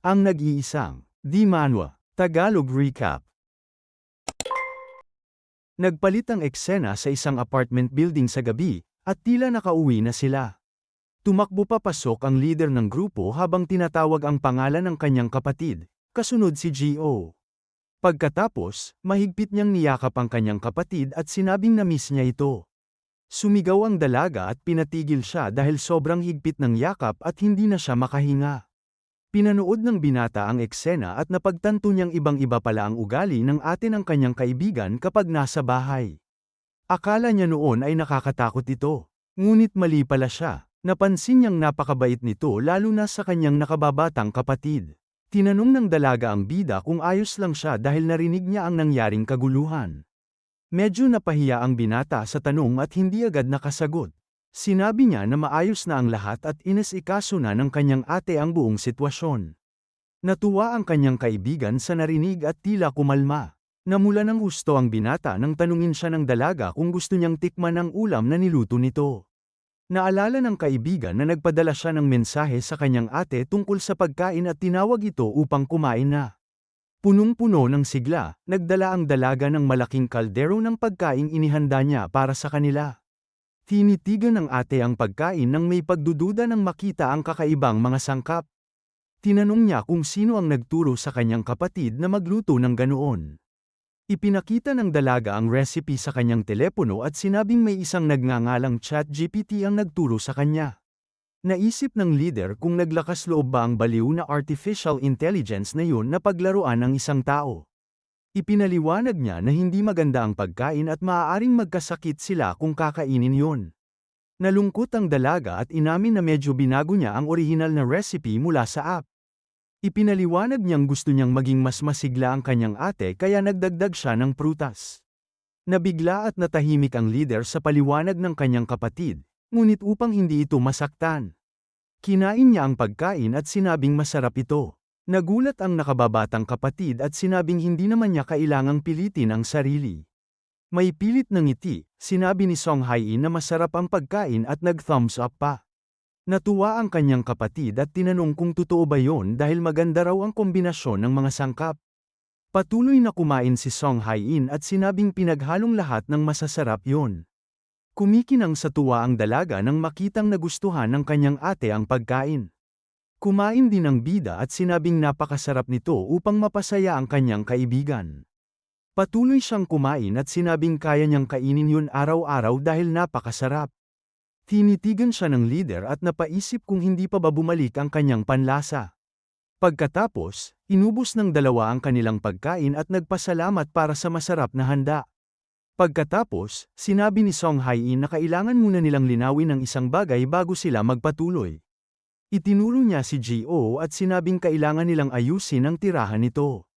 Ang nag-iisang, Di Manwa, Tagalog Recap. Nagpalit ang eksena sa isang apartment building sa gabi, at tila nakauwi na sila. Tumakbo papasok ang leader ng grupo habang tinatawag ang pangalan ng kanyang kapatid, kasunod si Gio. Pagkatapos, mahigpit niyang niyakap ang kanyang kapatid at sinabing na-miss niya ito. Sumigaw ang dalaga at pinatigil siya dahil sobrang higpit ng yakap at hindi na siya makahinga. Pinanood ng binata ang eksena at napagtanto niyang ibang-iba pala ang ugali ng ate ng kanyang kaibigan kapag nasa bahay. Akala niya noon ay nakakatakot ito. Ngunit mali pala siya. Napansin niyang napakabait nito lalo na sa kanyang nakababatang kapatid. Tinanong ng dalaga ang bida kung ayos lang siya dahil narinig niya ang nangyaring kaguluhan. Medyo napahiya ang binata sa tanong at hindi agad nakasagot. Sinabi niya na maayos na ang lahat at inasikaso na ng kanyang ate ang buong sitwasyon. Natuwa ang kanyang kaibigan sa narinig at tila kumalma. Namula ng husto ang binata nang tanungin siya ng dalaga kung gusto niyang tikman ang ulam na niluto nito. Naalala ng kaibigan na nagpadala siya ng mensahe sa kanyang ate tungkol sa pagkain at tinawag ito upang kumain na. Punong-puno ng sigla, nagdala ang dalaga ng malaking kaldero ng pagkaing inihanda niya para sa kanila. Tinitigan ng ate ang pagkain nang may pagdududa nang makita ang kakaibang mga sangkap. Tinanong niya kung sino ang nagturo sa kanyang kapatid na magluto ng ganoon. Ipinakita ng dalaga ang recipe sa kanyang telepono at sinabing may isang nagngangalang ChatGPT ang nagturo sa kanya. Naisip ng leader kung naglakas loob ba ang baliw na artificial intelligence na yun na paglaruan ng isang tao. Ipinaliwanag niya na hindi maganda ang pagkain at maaaring magkasakit sila kung kakainin yun. Nalungkot ang dalaga at inamin na medyo binago niya ang orihinal na recipe mula sa app. Ipinaliwanag niyang gusto niyang maging mas masigla ang kanyang ate kaya nagdagdag siya ng prutas. Nabigla at natahimik ang leader sa paliwanag ng kanyang kapatid, ngunit upang hindi ito masaktan. Kinain niya ang pagkain at sinabing masarap ito. Nagulat ang nakababatang kapatid at sinabing hindi naman niya kailangang pilitin ang sarili. May pilit ng ngiti, sinabi ni Song Hae-in na masarap ang pagkain at nag-thumbs up pa. Natuwa ang kanyang kapatid at tinanong kung totoo ba yon dahil maganda raw ang kombinasyon ng mga sangkap. Patuloy na kumain si Song Hae-in at sinabing pinaghalong lahat ng masasarap yon. Kumikinang sa tuwa ang dalaga nang makitang nagustuhan ng kanyang ate ang pagkain. Kumain din ang bida at sinabing napakasarap nito upang mapasaya ang kanyang kaibigan. Patuloy siyang kumain at sinabing kaya niyang kainin yun araw-araw dahil napakasarap. Tinitigan siya ng leader at napaisip kung hindi pa ba bumalik ang kanyang panlasa. Pagkatapos, inubos ng dalawa ang kanilang pagkain at nagpasalamat para sa masarap na handa. Pagkatapos, sinabi ni Song Hae-in na kailangan muna nilang linawin ang isang bagay bago sila magpatuloy. Itinuro niya si Gio at sinabing kailangan nilang ayusin ang tirahan nito.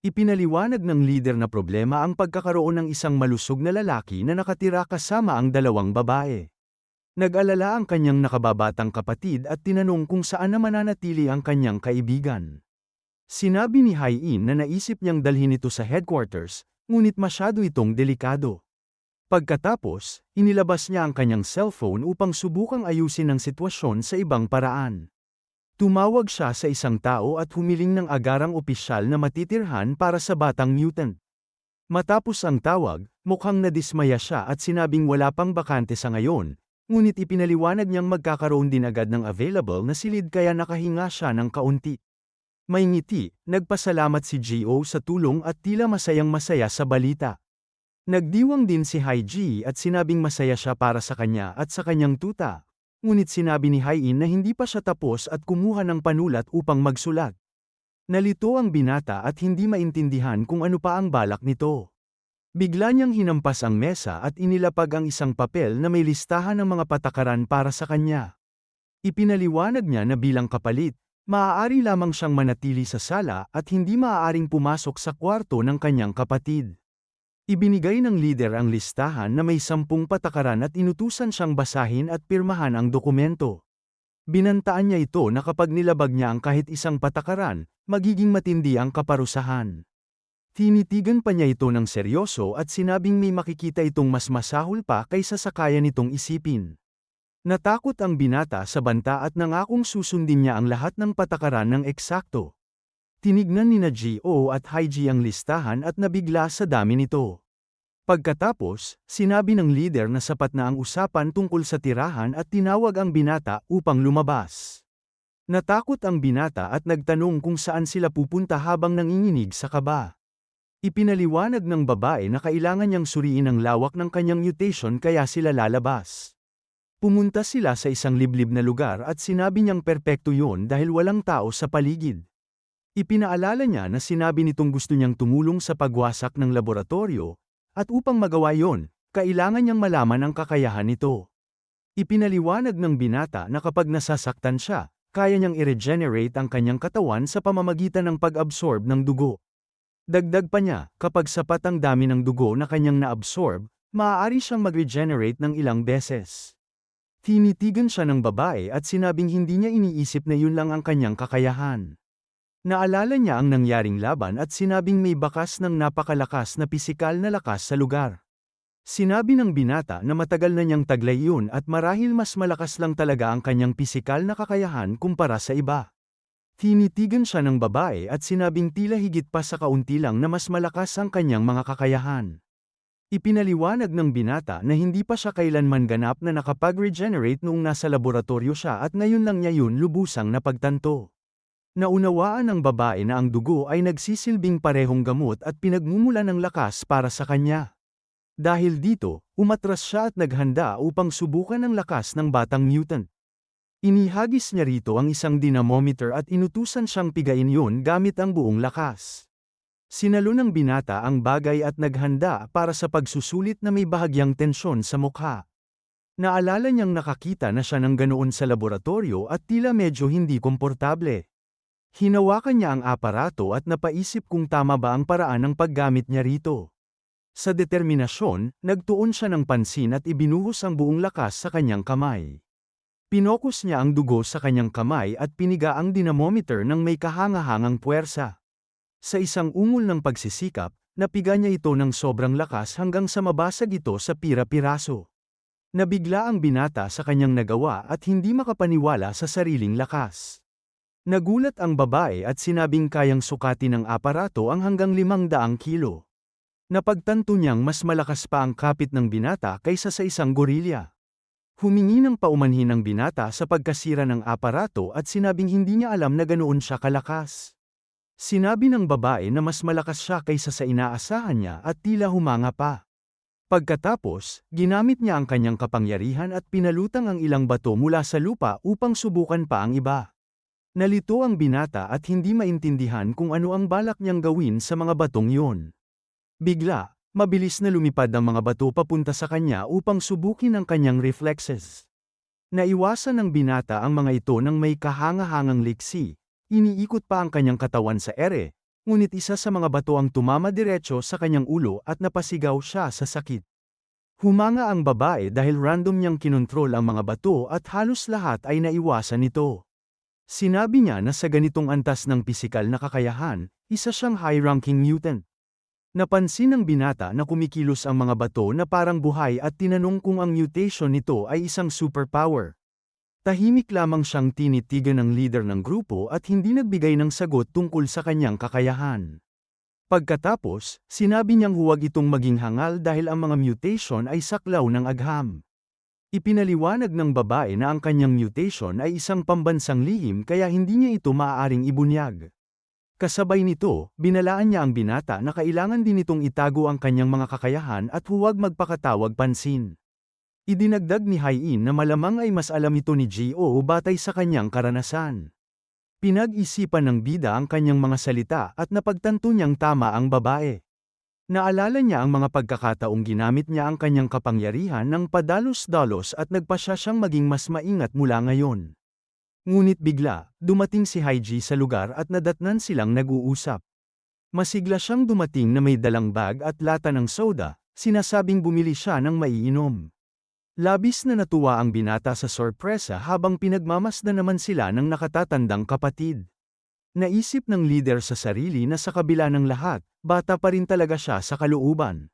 Ipinaliwanag ng leader na problema ang pagkakaroon ng isang malusog na lalaki na nakatira kasama ang dalawang babae. Nag-alala ang kanyang nakababatang kapatid at tinanong kung saan na mananatili ang kanyang kaibigan. Sinabi ni Hae-in na naisip niyang dalhin ito sa headquarters, ngunit masyado itong delikado. Pagkatapos, inilabas niya ang kanyang cellphone upang subukang ayusin ang sitwasyon sa ibang paraan. Tumawag siya sa isang tao at humiling ng agarang opisyal na matitirhan para sa batang mutant. Matapos ang tawag, mukhang nadismaya siya at sinabing wala pang bakante sa ngayon, ngunit ipinaliwanag niyang magkakaroon din agad ng available na silid kaya nakahinga siya ng kaunti. May ngiti, nagpasalamat si Gio sa tulong at tila masayang-masaya sa balita. Nagdiwang din si Hae-ji at sinabing masaya siya para sa kanya at sa kanyang tuta. Ngunit sinabi ni Hae-in na hindi pa siya tapos at kumuha ng panulat upang magsulat. Nalito ang binata at hindi maintindihan kung ano pa ang balak nito. Bigla niyang hinampas ang mesa at inilapag ang isang papel na may listahan ng mga patakaran para sa kanya. Ipinaliwanag niya na bilang kapalit, maaari lamang siyang manatili sa sala at hindi maaaring pumasok sa kwarto ng kanyang kapatid. Ibinigay ng leader ang listahan na may 10 patakaran at inutusan siyang basahin at pirmahan ang dokumento. Binantaan niya ito na kapag nilabag niya ang kahit isang patakaran, magiging matindi ang kaparusahan. Tinitigan pa niya ito ng seryoso at sinabing may makikita itong mas masahol pa kaysa sa kaya nitong isipin. Natakot ang binata sa banta at nangakong susundin niya ang lahat ng patakaran ng eksakto. Tinignan ni na Gio at Haiji ang listahan at nabigla sa dami nito. Pagkatapos, sinabi ng leader na sapat na ang usapan tungkol sa tirahan at tinawag ang binata upang lumabas. Natakot ang binata at nagtanong kung saan sila pupunta habang nanginginig sa kaba. Ipinaliwanag ng babae na kailangan niyang suriin ang lawak ng kanyang mutation kaya sila lalabas. Pumunta sila sa isang liblib na lugar at sinabi niyang perpekto yun dahil walang tao sa paligid. Ipinaalala niya na sinabi nitong gusto niyang tumulong sa pagwasak ng laboratorio, at upang magawa yon, kailangan niyang malaman ang kakayahan nito. Ipinaliwanag ng binata na kapag nasasaktan siya, kaya niyang i-regenerate ang kanyang katawan sa pamamagitan ng pag-absorb ng dugo. Dagdag pa niya, kapag sapat ang dami ng dugo na kanyang na-absorb, maaari siyang mag-regenerate ng ilang beses. Tinitigan siya ng babae at sinabing hindi niya iniisip na yun lang ang kanyang kakayahan. Naalala niya ang nangyaring laban at sinabing may bakas ng napakalakas na pisikal na lakas sa lugar. Sinabi ng binata na matagal na niyang taglay yun at marahil mas malakas lang talaga ang kanyang pisikal na kakayahan kumpara sa iba. Tinitigan siya ng babae at sinabing tila higit pa sa kaunti lang na mas malakas ang kanyang mga kakayahan. Ipinaliwanag ng binata na hindi pa siya kailanman ganap na nakapag-regenerate noong nasa laboratorio siya at ngayon lang niya yun lubusang napagtanto. Naunawaan ng babae na ang dugo ay nagsisilbing parehong gamot at pinagmumula ng lakas para sa kanya. Dahil dito, umatras siya at naghanda upang subukan ang lakas ng batang mutant. Inihagis niya rito ang isang dynamometer at inutusan siyang pigain yun gamit ang buong lakas. Sinalo ng binata ang bagay at naghanda para sa pagsusulit na may bahagyang tensyon sa mukha. Naalala niyang nakakita na siya ng ganoon sa laboratorio at tila medyo hindi komportable. Hinawakan niya ang aparato at napaisip kung tama ba ang paraan ng paggamit niya rito. Sa determinasyon, nagtuon siya ng pansin at ibinuhos ang buong lakas sa kanyang kamay. Pinokus niya ang dugo sa kanyang kamay at piniga ang dynamometer ng may kahangahangang puwersa. Sa isang ungol ng pagsisikap, napiga niya ito ng sobrang lakas hanggang sa mabasag ito sa pira-piraso. Nabigla ang binata sa kanyang nagawa at hindi makapaniwala sa sariling lakas. Nagulat ang babae at sinabing kayang sukatin ng aparato ang hanggang 500 kilo. Napagtanto niyang mas malakas pa ang kapit ng binata kaysa sa isang gorilya. Humingi ng paumanhin ang binata sa pagkasira ng aparato at sinabing hindi niya alam na ganoon siya kalakas. Sinabi ng babae na mas malakas siya kaysa sa inaasahan niya at tila humanga pa. Pagkatapos, ginamit niya ang kanyang kapangyarihan at pinalutang ang ilang bato mula sa lupa upang subukan pa ang iba. Nalito ang binata at hindi maintindihan kung ano ang balak niyang gawin sa mga batong yun. Bigla, mabilis na lumipad ang mga bato papunta sa kanya upang subukin ang kanyang reflexes. Naiwasan ng binata ang mga ito ng may kahangahangang liksi, iniikot pa ang kanyang katawan sa ere, ngunit isa sa mga bato ang tumama diretso sa kanyang ulo at napasigaw siya sa sakit. Humanga ang babae dahil random niyang kinontrol ang mga bato at halos lahat ay naiwasan nito. Sinabi niya na sa ganitong antas ng pisikal na kakayahan, isa siyang high-ranking mutant. Napansin ng binata na kumikilos ang mga bato na parang buhay at tinanong kung ang mutation nito ay isang superpower. Tahimik lamang siyang tinitigan ng leader ng grupo at hindi nagbigay ng sagot tungkol sa kanyang kakayahan. Pagkatapos, sinabi niyang huwag itong maging hangal dahil ang mga mutation ay saklaw ng agham. Ipinaliwanag ng babae na ang kanyang mutation ay isang pambansang lihim kaya hindi niya ito maaaring ibunyag. Kasabay nito, binalaan niya ang binata na kailangan din itong itago ang kanyang mga kakayahan at huwag magpakatawag pansin. Idinagdag ni Haiin na malamang ay mas alam ito ni Gio batay sa kanyang karanasan. Pinag-isipan ng bida ang kanyang mga salita at napagtanto niyang tama ang babae. Naalala niya ang mga pagkakataong ginamit niya ang kanyang kapangyarihan ng padalos-dalos at nagpasya siyang maging mas maingat mula ngayon. Ngunit bigla, dumating si Haiji sa lugar at nadatnan silang nag-uusap. Masigla siyang dumating na may dalang bag at lata ng soda, sinasabing bumili siya ng maiinom. Labis na natuwa ang binata sa sorpresa habang pinagmamasdan naman sila ng nakatatandang kapatid. Naisip ng leader sa sarili na sa kabila ng lahat, bata pa rin talaga siya sa kalooban.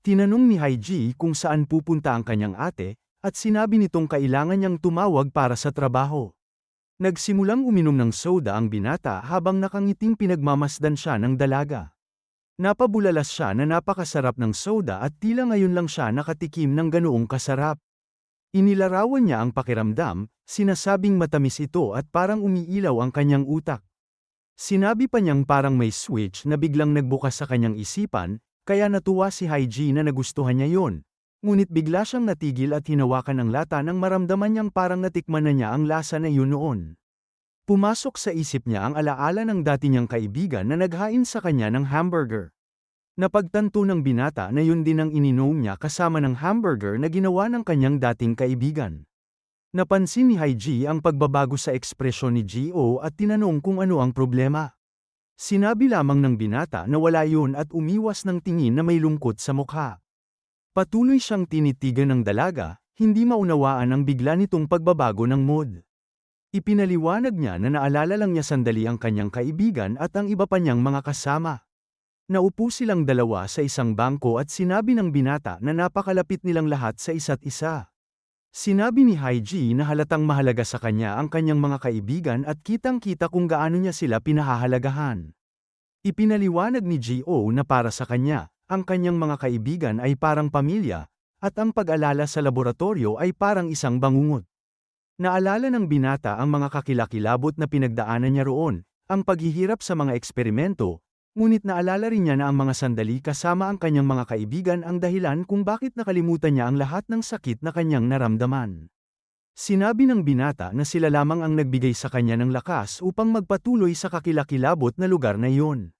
Tinanong ni Haiji kung saan pupunta ang kanyang ate, at sinabi nitong kailangan niyang tumawag para sa trabaho. Nagsimulang uminom ng soda ang binata habang nakangiting pinagmamasdan siya ng dalaga. Napabulalas siya na napakasarap ng soda at tila ngayon lang siya nakatikim ng ganoong kasarap. Inilarawan niya ang pakiramdam, sinasabing matamis ito at parang umiilaw ang kanyang utak. Sinabi pa niyang parang may switch na biglang nagbukas sa kanyang isipan, kaya natuwa si Haiji na nagustuhan niya yon. Ngunit bigla siyang natigil at hinawakan ang lata nang maramdaman niyang parang natikman na niya ang lasa na yun noon. Pumasok sa isip niya ang alaala ng dati niyang kaibigan na naghain sa kanya ng hamburger. Napagtanto ng binata na yun din ang ininom niya kasama ng hamburger na ginawa ng kanyang dating kaibigan. Napansin ni Haiji ang pagbabago sa ekspresyon ni Gio at tinanong kung ano ang problema. Sinabi lamang ng binata na wala yun at umiwas ng tingin na may lungkot sa mukha. Patuloy siyang tinitigan ng dalaga, hindi maunawaan ang bigla nitong pagbabago ng mood. Ipinaliwanag niya na naalala lang niya sandali ang kanyang kaibigan at ang iba pa niyang mga kasama. Naupo silang dalawa sa isang bangko at sinabi ng binata na napakalapit nilang lahat sa isa't isa. Sinabi ni Haiji na halatang mahalaga sa kanya ang kanyang mga kaibigan at kitang-kita kung gaano niya sila pinahahalagahan. Ipinaliwanag ni Gio na para sa kanya, ang kanyang mga kaibigan ay parang pamilya, at ang pag-alala sa laboratorio ay parang isang bangungot. Naalala ng binata ang mga kakilakilabot na pinagdaanan niya roon, ang paghihirap sa mga eksperimento, ngunit naalala rin niya na ang mga sandali kasama ang kanyang mga kaibigan ang dahilan kung bakit nakalimutan niya ang lahat ng sakit na kanyang naramdaman. Sinabi ng binata na sila lamang ang nagbigay sa kanya ng lakas upang magpatuloy sa kakilakilabot na lugar na iyon.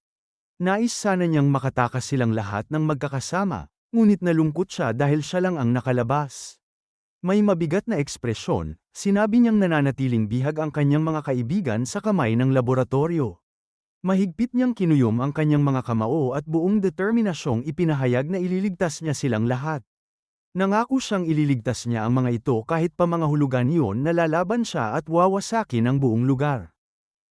Nais sana niyang makatakas silang lahat ng magkakasama, ngunit nalungkot siya dahil siya lang ang nakalabas. May mabigat na ekspresyon, sinabi niyang nananatiling bihag ang kanyang mga kaibigan sa kamay ng laboratorio. Mahigpit niyang kinuyom ang kanyang mga kamao at buong determinasyong ipinahayag na ililigtas niya silang lahat. Nangako siyang ililigtas niya ang mga ito kahit pa mga hulugan iyon na lalaban siya at wawasakin ang buong lugar.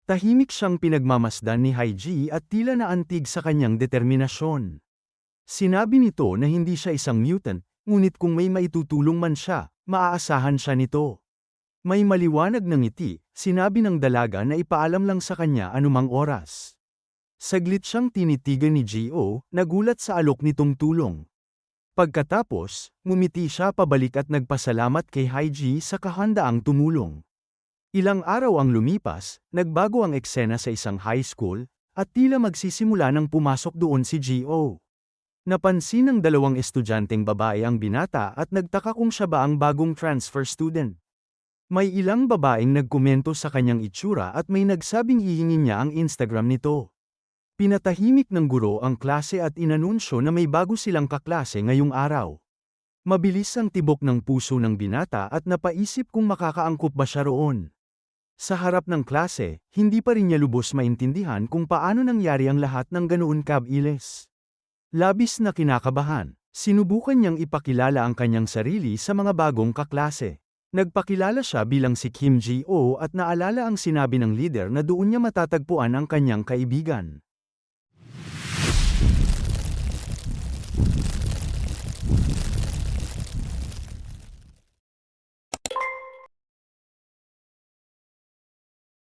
Tahimik siyang pinagmamasdan ni Haiji at tila naantig sa kanyang determinasyon. Sinabi nito na hindi siya isang mutant, ngunit kung may maitutulong man siya, maaasahan siya nito. May maliwanag na ngiti, sinabi ng dalaga na ipaalam lang sa kanya anumang oras. Saglit siyang tinitigan ni Gio, nagulat sa alok nitong tulong. Pagkatapos, ngumiti siya pabalik at nagpasalamat kay Haiji sa kahandaang tumulong. Ilang araw ang lumipas, nagbago ang eksena sa isang high school, at tila magsisimula nang pumasok doon si Gio. Napansin ng dalawang estudyanteng babae ang binata at nagtaka kung siya ba ang bagong transfer student. May ilang babaeng nagkomento sa kanyang itsura at may nagsabing hihingin niya ang Instagram nito. Pinatahimik ng guro ang klase at inanunsyo na may bago silang kaklase ngayong araw. Mabilis ang tibok ng puso ng binata at napaisip kung makakaangkop ba siya roon. Sa harap ng klase, hindi pa rin niya lubos maintindihan kung paano nangyari ang lahat ng ganoon kabilis. Labis na kinakabahan, sinubukan niyang ipakilala ang kanyang sarili sa mga bagong kaklase. Nagpakilala siya bilang si Kim Gio at naalala ang sinabi ng leader na doon niya matatagpuan ang kanyang kaibigan.